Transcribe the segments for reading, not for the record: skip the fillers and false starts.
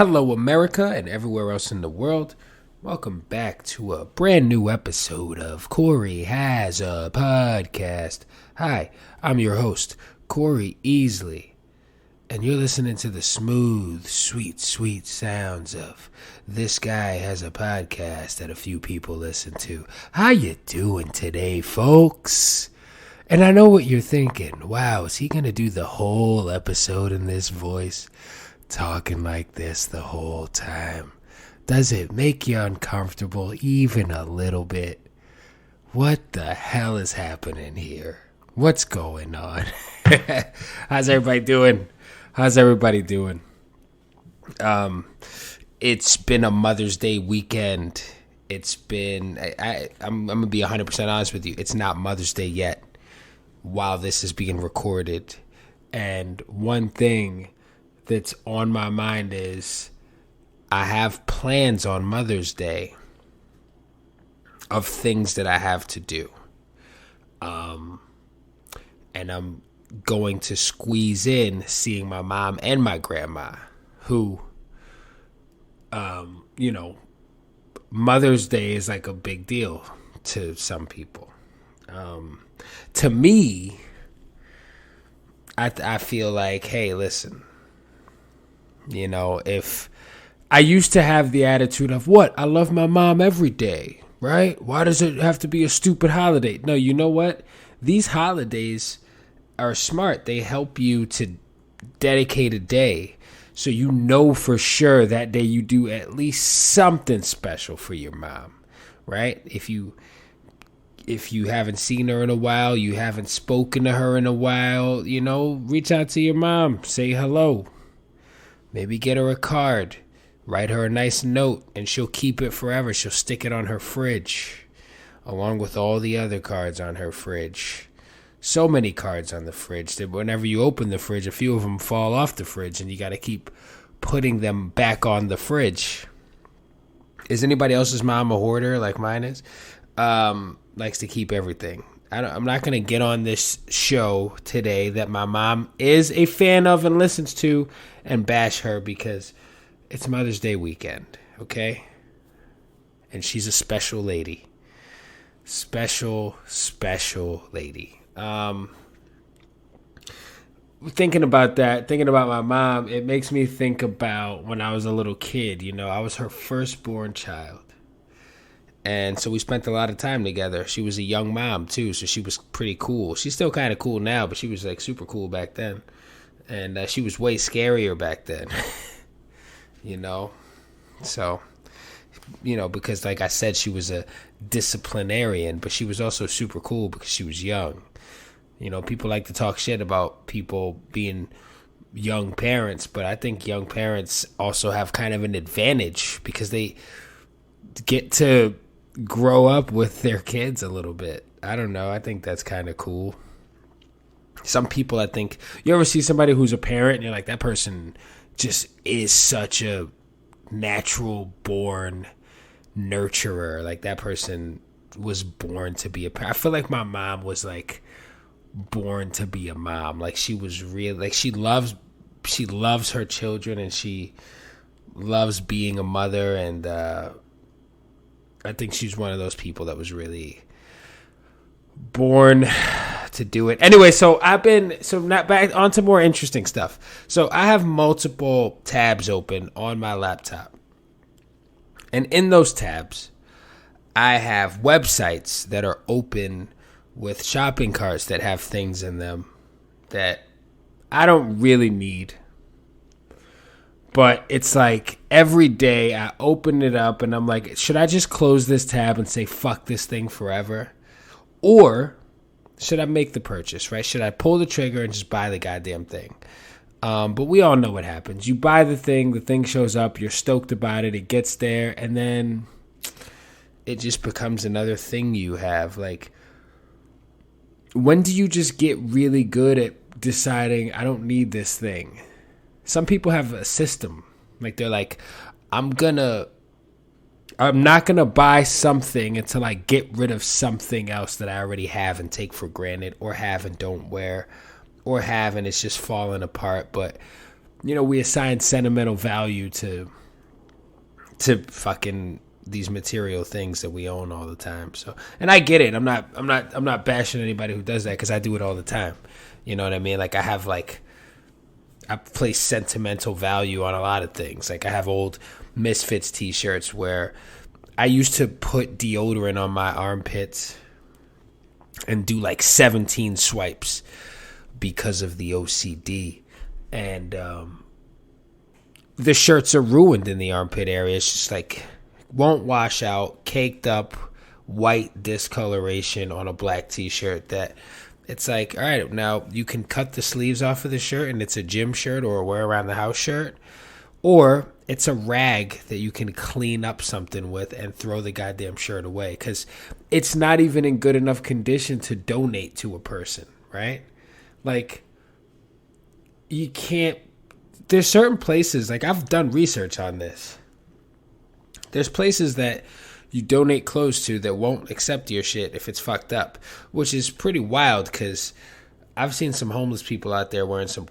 Hello, America, and everywhere else in the world. Welcome back to a brand new episode of Corey Has a Podcast. Hi, I'm your host, Corey Easley, and you're listening to the smooth, sweet sounds of This Guy Has a Podcast that a few people listen to. How you doing today, folks? And I know what you're thinking. Wow, is he going to do the whole episode in this voice? Talking like this the whole time. Does it make you uncomfortable even a little bit? What the hell is happening here? What's going on? How's everybody doing? It's been a Mother's Day weekend. It's been, I'm going to be 100% honest with you. It's not Mother's Day yet while this is being recorded. And one thing that's on my mind is I have plans on Mother's Day of things that I have to do. And I'm going to squeeze in seeing my mom and my grandma, who, Mother's Day is like a big deal to some people. To me, I feel like, hey, listen, if I used to have the attitude of, what? I love my mom every day, right? Why does it have to be a stupid holiday? No, you know what? These holidays are smart. They help you to dedicate a day so you know for sure that day you do at least something special for your mom, right? If you haven't seen her in a while, you haven't spoken to her in a while, reach out to your mom, say hello. Maybe get her a card, write her a nice note, and she'll keep it forever. She'll stick it on her fridge, along with all the other cards on her fridge. So many cards on the fridge that whenever you open the fridge, a few of them fall off the fridge, and you got to keep putting them back on the fridge. Is anybody else's mom a hoarder like mine is? Likes to keep everything. I'm not going to get on this show today that my mom is a fan of and listens to and bash her because it's Mother's Day weekend, okay? And she's a special lady. Special lady. Thinking about that, thinking about my mom, it makes me think about when I was a little kid. I was her firstborn child. And so we spent a lot of time together. She was a young mom, too, so she was pretty cool. She's still kind of cool now, but she was, super cool back then. And she was way scarier back then, So, because, like I said, she was a disciplinarian, but she was also super cool because she was young. People like to talk shit about people being young parents, but I think young parents also have kind of an advantage because they get to grow up with their kids a little bit. I don't know. I think that's kind of cool. Some people, I think, you ever see somebody who's a parent and you're like, that person just is such a natural born nurturer. Like that person was born to be a parent. I feel like my mom was born to be a mom. Like she was real. She loves her children and she loves being a mother. And, I think she's one of those people that was really born to do it. Anyway, not back onto more interesting stuff. So I have multiple tabs open on my laptop. And in those tabs, I have websites that are open with shopping carts that have things in them that I don't really need. But it's like every day I open it up and I'm like, should I just close this tab and say, fuck this thing forever? Or should I make the purchase, right? Should I pull the trigger and just buy the goddamn thing? But we all know what happens. You buy the thing shows up, you're stoked about it, it gets there, and then it just becomes another thing you have. Like, when do you just get really good at deciding, I don't need this thing? Some people have a system. Like they're like, I'm not gonna buy something until I get rid of something else that I already have and take for granted, or have and don't wear, or have and it's just falling apart. But we assign sentimental value to fucking these material things that we own all the time. So, and I get it. I'm not bashing anybody who does that, because I do it all the time. You know what I mean? Like, I place sentimental value on a lot of things. Like, I have old Misfits t-shirts where I used to put deodorant on my armpits and do like 17 swipes because of the OCD. And the shirts are ruined in the armpit area. It's just like, won't wash out, caked up white discoloration on a black t-shirt that it's like, all right, now you can cut the sleeves off of the shirt and it's a gym shirt or a wear around the house shirt, or it's a rag that you can clean up something with and throw the goddamn shirt away, because it's not even in good enough condition to donate to a person, right? Like, you can't, there's certain places, like, I've done research on this. There's places that you donate clothes to that won't accept your shit if it's fucked up, which is pretty wild, because I've seen some homeless people out there wearing some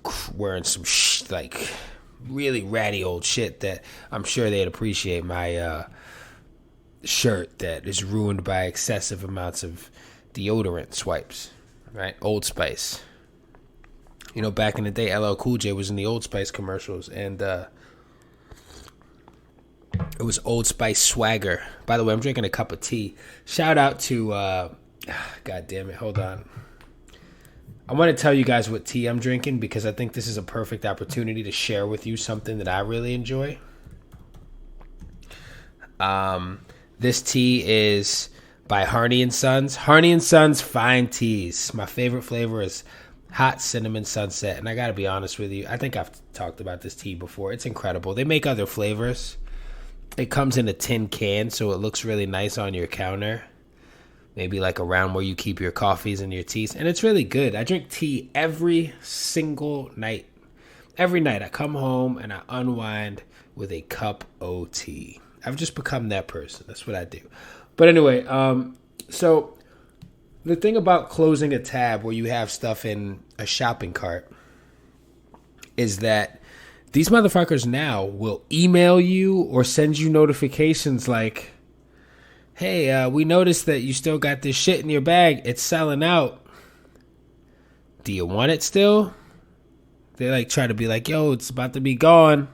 like really ratty old shit that I'm sure they'd appreciate my shirt that is ruined by excessive amounts of deodorant swipes, right? Old Spice. Back in the day, LL Cool J was in the Old Spice commercials, and it was Old Spice swagger. By the way, I'm drinking a cup of tea. Shout out to, God damn it, hold on. I want to tell you guys what tea I'm drinking, because I think this is a perfect opportunity to share with you something that I really enjoy. This tea is by Harney & Sons. Harney & Sons Fine Teas. My favorite flavor is Hot Cinnamon Sunset. And I got to be honest with you, I think I've talked about this tea before. It's incredible. They make other flavors. It comes in a tin can, so it looks really nice on your counter. Maybe like around where you keep your coffees and your teas. And it's really good. I drink tea every single night. Every night I come home and I unwind with a cup of tea. I've just become that person. That's what I do. But anyway, so the thing about closing a tab where you have stuff in a shopping cart is that these motherfuckers now will email you or send you notifications like, hey, we noticed that you still got this shit in your bag. It's selling out. Do you want it still? They like try to be like, yo, it's about to be gone.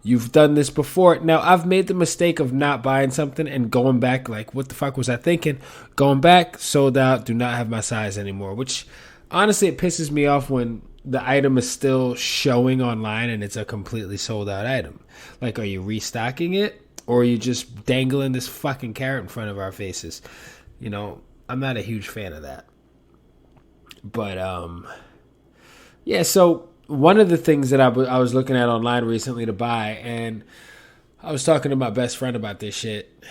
You've done this before. Now, I've made the mistake of not buying something and going back like, what the fuck was I thinking? Going back, sold out, do not have my size anymore. Which, honestly, it pisses me off when the item is still showing online and it's a completely sold out item. Like, are you restocking it? Or are you just dangling this fucking carrot in front of our faces? I'm not a huge fan of that. But, yeah, so one of the things that I was looking at online recently to buy, and I was talking to my best friend about this shit.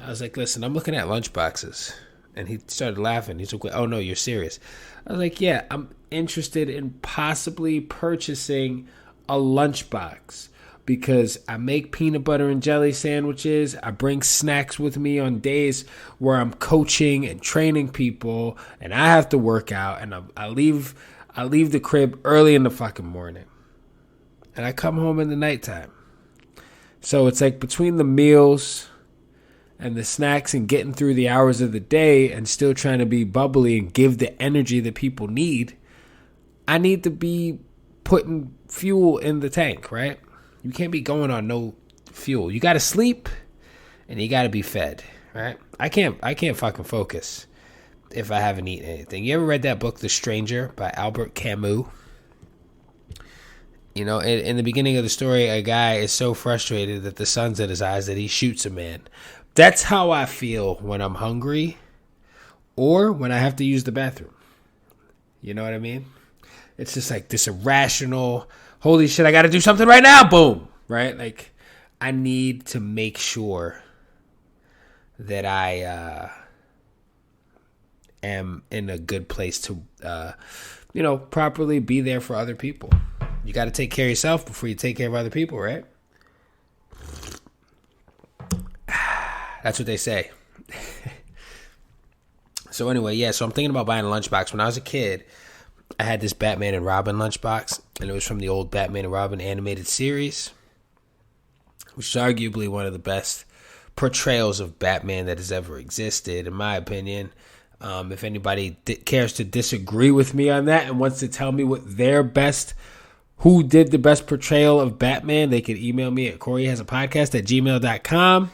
I was like, listen, I'm looking at lunchboxes. And he started laughing. He's like, oh, no, you're serious. I was like, yeah, I'm interested in possibly purchasing a lunchbox because I make peanut butter and jelly sandwiches. I bring snacks with me on days where I'm coaching and training people and I have to work out, and I leave the crib early in the fucking morning and I come home in the nighttime. So it's like between the meals and the snacks and getting through the hours of the day and still trying to be bubbly and give the energy that people need, I need to be putting fuel in the tank, right? You can't be going on no fuel. You got to sleep and you got to be fed, right? I can't fucking focus if I haven't eaten anything. You ever read that book, The Stranger, by Albert Camus? In the beginning of the story, a guy is so frustrated that the sun's at his eyes that he shoots a man. That's how I feel when I'm hungry or when I have to use the bathroom. You know what I mean? It's just like this irrational, holy shit, I got to do something right now. Boom. Right? Like, I need to make sure that I am in a good place to, properly be there for other people. You got to take care of yourself before you take care of other people, right? That's what they say. So anyway, yeah, so I'm thinking about buying a lunchbox. When I was a kid, I had this Batman and Robin lunchbox, and it was from the old Batman and Robin animated series, which is arguably one of the best portrayals of Batman that has ever existed, in my opinion. If anybody cares to disagree with me on that and wants to tell me who did the best portrayal of Batman, they can email me at CoreyHasAPodcast@gmail.com.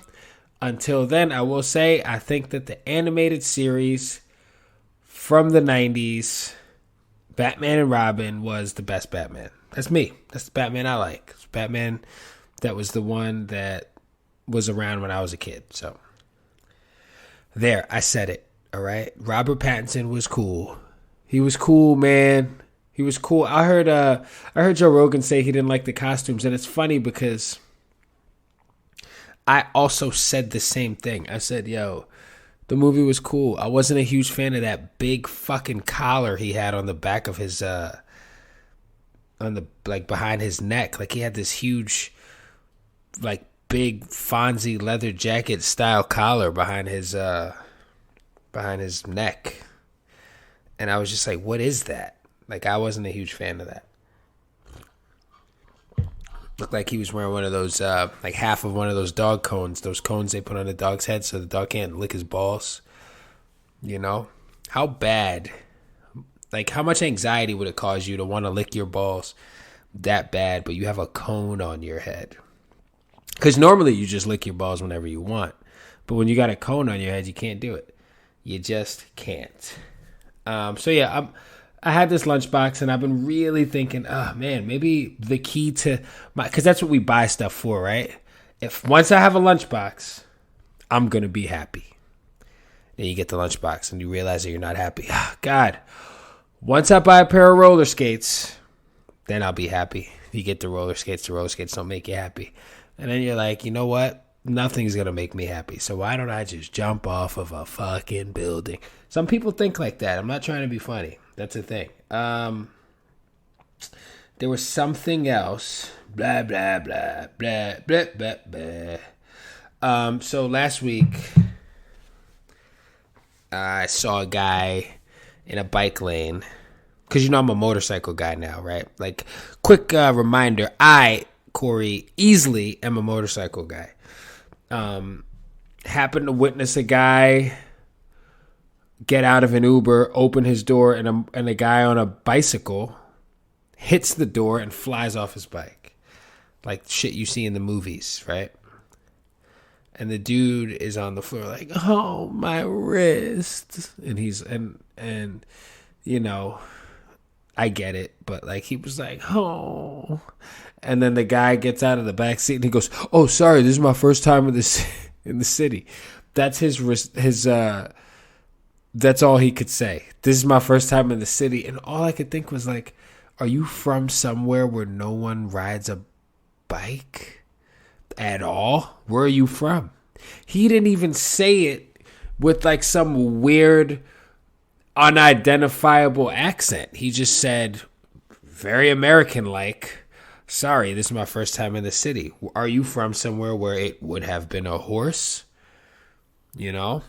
Until then, I will say I think that the animated series from the 90s, Batman and Robin, was the best Batman. That's me. That's the Batman I like. It's Batman that was the one that was around when I was a kid. So there, I said it. All right. Robert Pattinson was cool. He was cool, man. He was cool. I heard Joe Rogan say he didn't like the costumes, and it's funny because I also said the same thing. I said, yo, the movie was cool. I wasn't a huge fan of that big fucking collar he had on the back of his behind his neck. Like he had this huge like big Fonzie leather jacket style collar behind his neck. And I was just like, what is that? Like, I wasn't a huge fan of that. Looked like he was wearing one of those, like half of one of those dog cones. Those cones they put on the dog's head so the dog can't lick his balls. You know? How bad, like how much anxiety would it cause you to want to lick your balls that bad, but you have a cone on your head? Because normally you just lick your balls whenever you want. But when you got a cone on your head, you can't do it. You just can't. So yeah, I had this lunchbox and I've been really thinking, oh man, maybe the key to because that's what we buy stuff for, right? If once I have a lunchbox, I'm going to be happy. Then you get the lunchbox and you realize that you're not happy. Oh, God, once I buy a pair of roller skates, then I'll be happy. You get the roller skates don't make you happy. And then you're like, you know what? Nothing's going to make me happy. So why don't I just jump off of a fucking building? Some people think like that. I'm not trying to be funny. That's the thing. There was something else. Blah, blah, blah, blah, blah, blah, blah. So last week, I saw a guy in a bike lane. Because you know I'm a motorcycle guy now, right? Like, quick reminder, I, Corey, easily am a motorcycle guy. Happened to witness a guy get out of an Uber, open his door, and a guy on a bicycle hits the door and flies off his bike. Like shit you see in the movies, right? And the dude is on the floor like, oh, my wrist. And he's, and you know, I get it. But like, he was like, oh. And then the guy gets out of the back seat and he goes, oh, sorry, this is my first time in the city. That's that's all he could say. This is my first time in the city. And all I could think was like, are you from somewhere where no one rides a bike at all? Where are you from? He didn't even say it with like some weird, unidentifiable accent. He just said, very American-like, sorry, this is my first time in the city. Are you from somewhere where it would have been a horse? You know?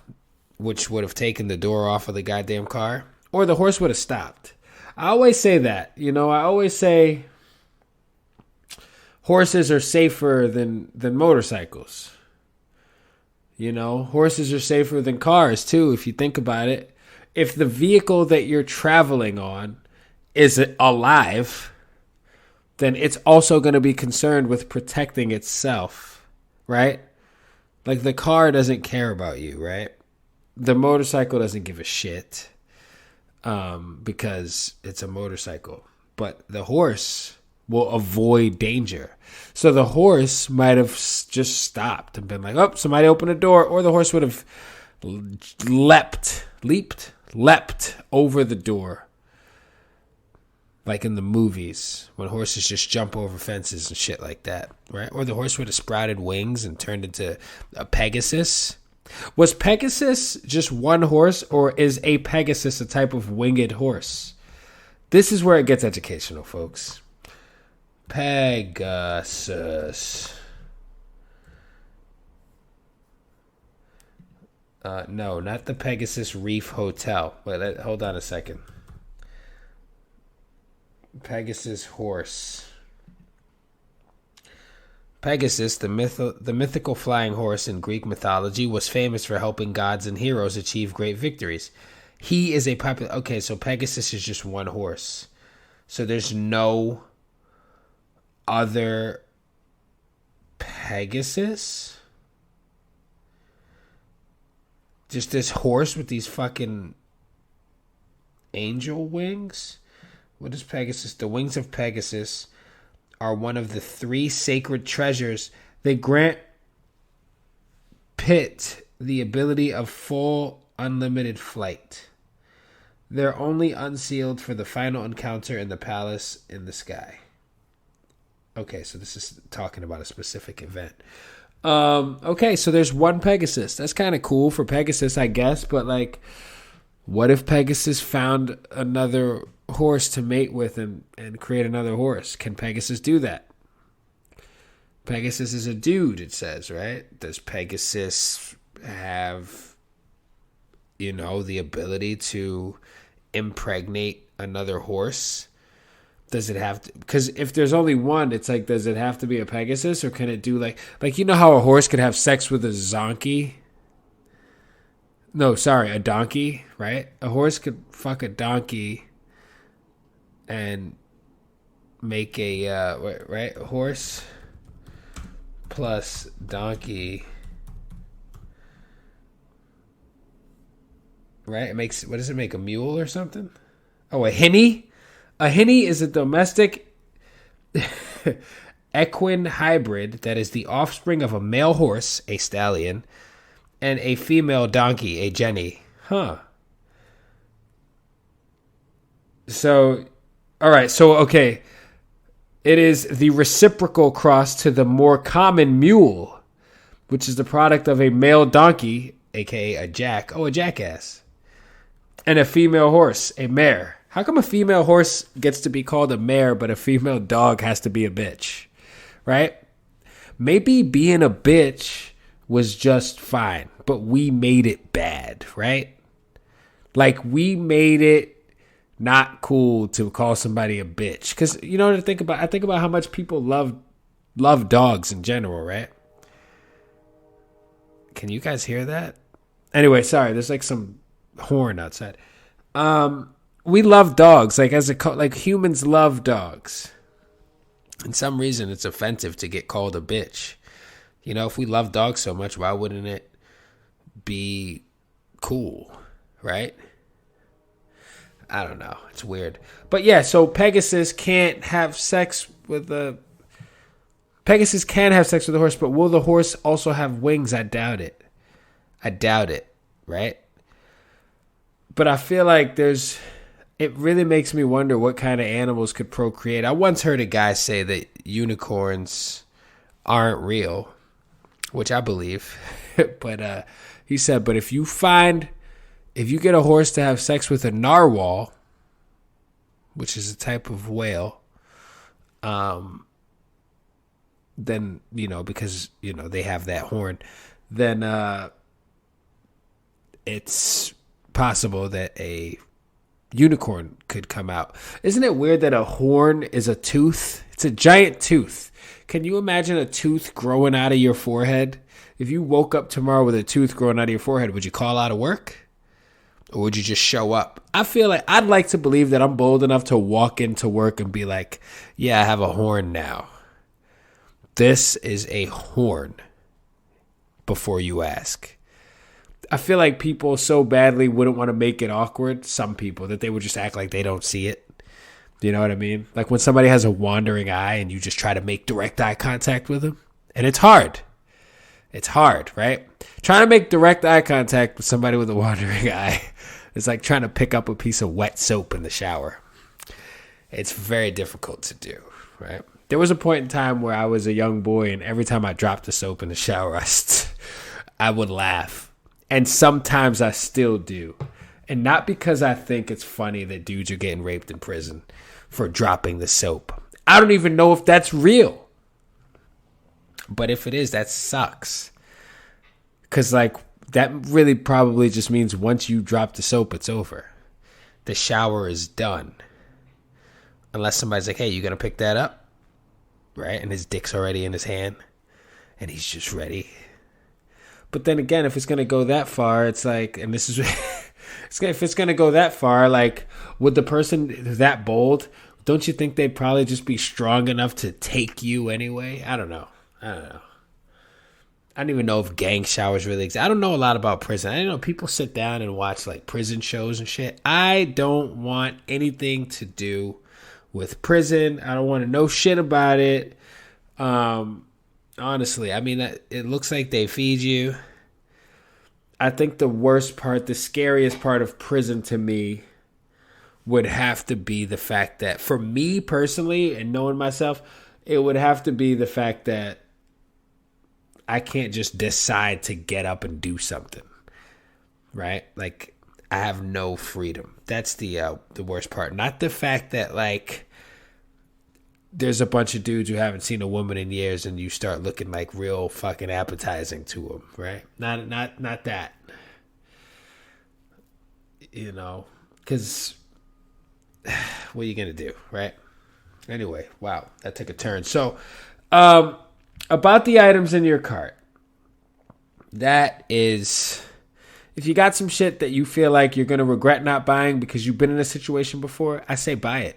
Which would have taken the door off of the goddamn car. Or the horse would have stopped. I always say that. You know, I always say horses are safer than motorcycles. You know, horses are safer than cars, too, if you think about it. If the vehicle that you're traveling on is alive, then it's also going to be concerned with protecting itself, right? Like the car doesn't care about you, right? The motorcycle doesn't give a shit because it's a motorcycle. But the horse will avoid danger. So the horse might have just stopped and been like, oh, somebody open a door. Or the horse would have leapt over the door. Like in the movies when horses just jump over fences and shit like that, right? Or the horse would have sprouted wings and turned into a Pegasus. Was Pegasus just one horse, or is a Pegasus a type of winged horse? This is where it gets educational, folks. Pegasus. No, not the Pegasus Reef Hotel. Wait, hold on a second. Pegasus horse. Pegasus, the mythical flying horse in Greek mythology, was famous for helping gods and heroes achieve great victories. He is a popular... Okay, so Pegasus is just one horse. So there's no other Pegasus? Just this horse with these fucking angel wings? What is Pegasus? The wings of Pegasus are one of the 3 sacred treasures. They grant Pit the ability of full unlimited flight. They're only unsealed for the final encounter in the palace in the sky. Okay, so this is talking about a specific event. Okay, so there's one Pegasus. That's kind of cool for Pegasus, I guess. But, like, what if Pegasus found another horse to mate with and create another horse? Can Pegasus do that? Pegasus is a dude, it says, right? Does Pegasus have, the ability to impregnate another horse? Does it have to? Because if there's only one, it's like, does it have to be a Pegasus, or can it do like how a horse could have sex with a zonkey? No, sorry, a donkey, right? A horse could fuck a donkey and make a right, horse plus donkey, right? It makes, what does it make, a mule or something? Oh, a hinny. A hinny is a domestic equine hybrid that is the offspring of a male horse, a stallion, and a female donkey, a jenny. Huh. So, all right. So, okay. It is the reciprocal cross to the more common mule, which is the product of a male donkey, aka a jack. Oh, a jackass. And a female horse, a mare. How come a female horse gets to be called a mare, but a female dog has to be a bitch? Right? Maybe being a bitch was just fine, but we made it bad, right? Like, we made it not cool to call somebody a bitch. Because, to think about, I think about how much people love dogs in general, right? Can you guys hear that? Anyway, sorry, there's like some horn outside. We love dogs, like humans love dogs. For some reason, it's offensive to get called a bitch. If we love dogs so much, why wouldn't it be cool, right? I don't know. It's weird. But yeah, so Pegasus can't have sex with a... Pegasus can have sex with a horse, but will the horse also have wings? I doubt it. Right? But I feel like it really makes me wonder what kind of animals could procreate. I once heard a guy say that unicorns aren't real, which I believe. But he said, but if you get a horse to have sex with a narwhal, which is a type of whale, then, because, they have that horn, then it's possible that a unicorn could come out. Isn't it weird that a horn is a tooth? It's a giant tooth. Can you imagine a tooth growing out of your forehead? If you woke up tomorrow with a tooth growing out of your forehead, would you call out of work? Or would you just show up? I feel like I'd like to believe that I'm bold enough to walk into work and be like, yeah, I have a horn now. This is a horn, before you ask. I feel like people so badly wouldn't want to make it awkward, some people, that they would just act like they don't see it. You know what I mean? Like when somebody has a wandering eye and you just try to make direct eye contact with them. And it's hard. It's hard, right? Trying to make direct eye contact with somebody with a wandering eye is like trying to pick up a piece of wet soap in the shower. It's very difficult to do, right? There was a point in time where I was a young boy, and every time I dropped the soap in the shower, I would laugh. And sometimes I still do. And not because I think it's funny that dudes are getting raped in prison for dropping the soap. I don't even know if that's real. But if it is, that sucks. Because, that really probably just means once you drop the soap, it's over. The shower is done. Unless somebody's like, hey, you going to pick that up? Right? And his dick's already in his hand. And he's just ready. But then again, if it's going to go that far, it's like, and this is, if it's going to go that far, like, would the person that bold, don't you think they'd probably just be strong enough to take you anyway? I don't know. I don't even know if gang showers really exist. I don't know a lot about prison. I know people sit down and watch like prison shows and shit. I don't want anything to do with prison. I don't want to know shit about it. Honestly, I mean, it looks like they feed you. I think the worst part, the scariest part of prison to me would have to be the fact that, for me personally, and knowing myself, it would have to be the fact that I can't just decide to get up and do something, right? Like, I have no freedom. That's the worst part. Not the fact that, like, there's a bunch of dudes who haven't seen a woman in years and you start looking like real fucking appetizing to them, right? Not that. You know, because what are you going to do, right? Anyway, wow, that took a turn. So, about the items in your cart. That is, if you got some shit that you feel like you're going to regret not buying because you've been in a situation before, I say buy it.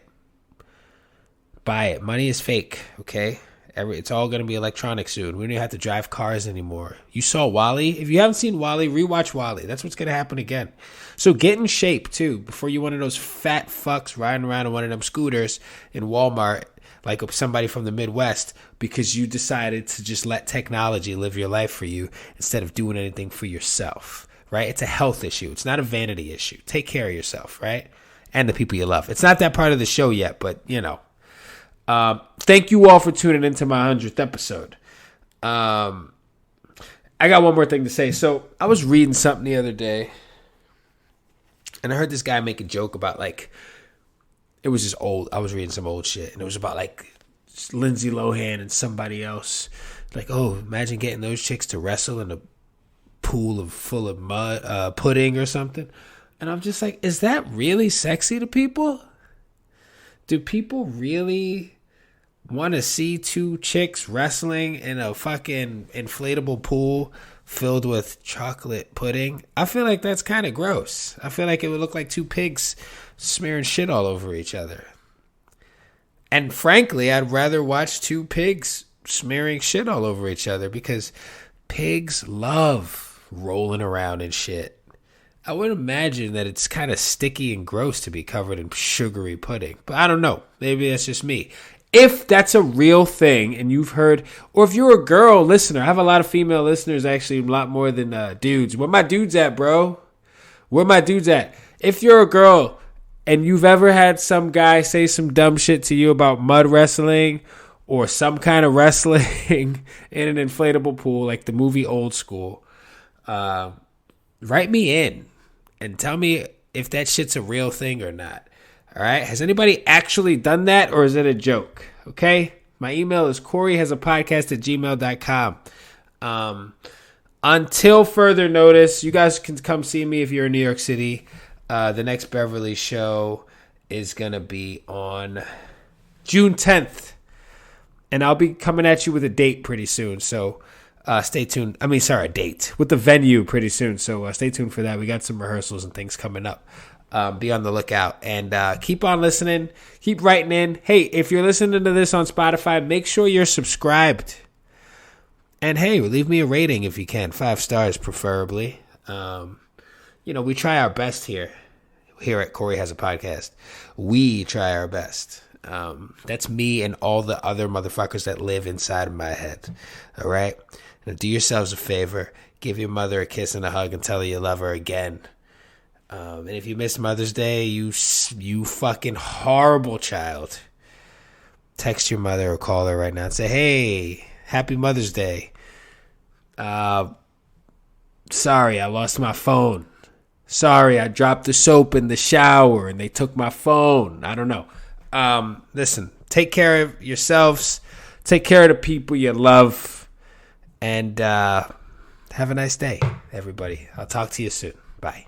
Buy it. Money is fake, okay? It's all going to be electronic soon. We don't even have to drive cars anymore. You saw WALL-E? If you haven't seen WALL-E, rewatch WALL-E. That's what's going to happen again. So get in shape, too, before you're one of those fat fucks riding around on one of them scooters in Walmart like somebody from the Midwest because you decided to just let technology live your life for you instead of doing anything for yourself, right? It's a health issue. It's not a vanity issue. Take care of yourself, right? And the people you love. It's not that part of the show yet, but, you know. Thank you all for tuning into my 100th episode. I got one more thing to say. So I was reading something the other day, and I heard this guy make a joke about, like, it was just old. I was reading some old shit, and it was about, like, Lindsay Lohan and somebody else. Like, oh, imagine getting those chicks to wrestle in a pool full of mud, pudding or something. And I'm just like, is that really sexy to people? Do people really want to see two chicks wrestling in a fucking inflatable pool filled with chocolate pudding? I feel like that's kind of gross. I feel like it would look like two pigs smearing shit all over each other. And frankly, I'd rather watch two pigs smearing shit all over each other because pigs love rolling around in shit. I would imagine that it's kind of sticky and gross to be covered in sugary pudding. But I don't know. Maybe that's just me. If that's a real thing and you've heard, or if you're a girl listener, I have a lot of female listeners, actually, a lot more than dudes. Where my dudes at, bro? Where my dudes at? If you're a girl and you've ever had some guy say some dumb shit to you about mud wrestling or some kind of wrestling in an inflatable pool, like the movie Old School, write me in and tell me if that shit's a real thing or not. All right? Has anybody actually done that, or is it a joke? Okay? My email is coreyhasapodcast@gmail.com. Until further notice, you guys can come see me if you're in New York City. The next Beverly show is going to be on June 10th. And I'll be coming at you with a date pretty soon. So stay tuned. A date with the venue pretty soon. So stay tuned for that. We got some rehearsals and things coming up. Be on the lookout. And keep on listening. Keep writing in. Hey, if you're listening to this on Spotify, make sure you're subscribed. And hey, leave me a rating if you can. 5 stars preferably. We try our best here at Corey Has a Podcast. We try our best. That's me and all the other motherfuckers that live inside of my head. All right? Now do yourselves a favor. Give your mother a kiss and a hug and tell her you love her again. And if you missed Mother's Day, you fucking horrible child, text your mother or call her right now and say, hey, happy Mother's Day. Sorry, I lost my phone. Sorry, I dropped the soap in the shower and they took my phone. I don't know. Listen, take care of yourselves. Take care of the people you love. And have a nice day, everybody. I'll talk to you soon. Bye.